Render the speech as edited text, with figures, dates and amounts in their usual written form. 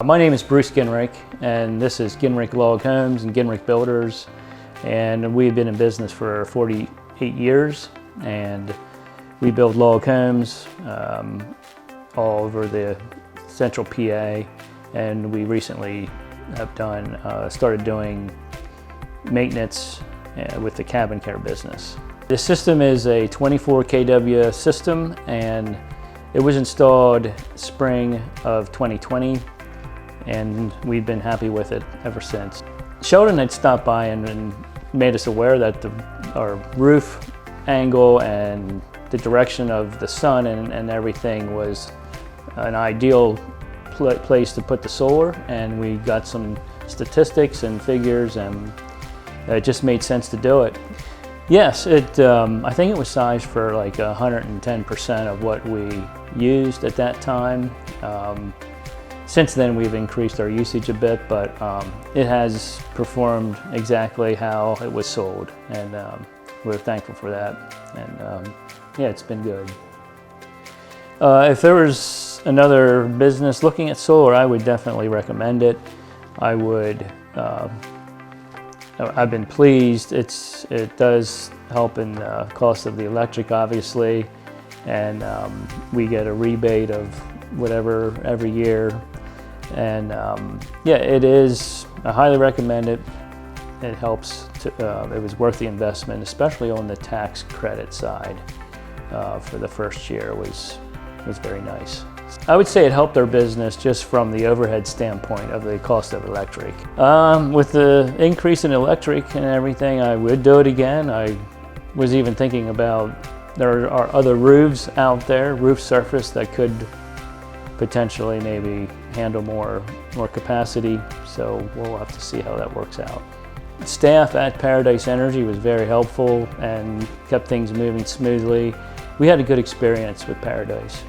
My name is Bruce Ginrich, and this is Gingrich Log Homes and Gingrich Builders, and we've been in business for 48 years, and we build log homes all over the central PA, and we recently have started doing maintenance with the cabin care business. The system is a 24 kW system, and it was installed spring of 2020, and we've been happy with it ever since. Sheldon had stopped by and made us aware that our roof angle and the direction of the sun and everything was an ideal place to put the solar, and we got some statistics and figures, and it just made sense to do it. Yes, I think it was sized for like 110% of what we used at that time. Since then we've increased our usage a bit, but it has performed exactly how it was sold, and we're thankful for that. And yeah, it's been good. If there was another business looking at solar, I would definitely recommend it. I've been pleased. It does help in the cost of the electric, obviously, and we get a rebate of whatever every year. And yeah, I highly recommend it. It helps. It was worth the investment, especially on the tax credit side. For the first year was very nice. I would say it helped our business just from the overhead standpoint of the cost of electric. With the increase in electric and everything, I would do it again. I was even thinking about, there are other roofs out there, roof surface, that could potentially maybe handle more capacity, so we'll have to see how that works out. Staff at Paradise Energy was very helpful and kept things moving smoothly. We had a good experience with Paradise.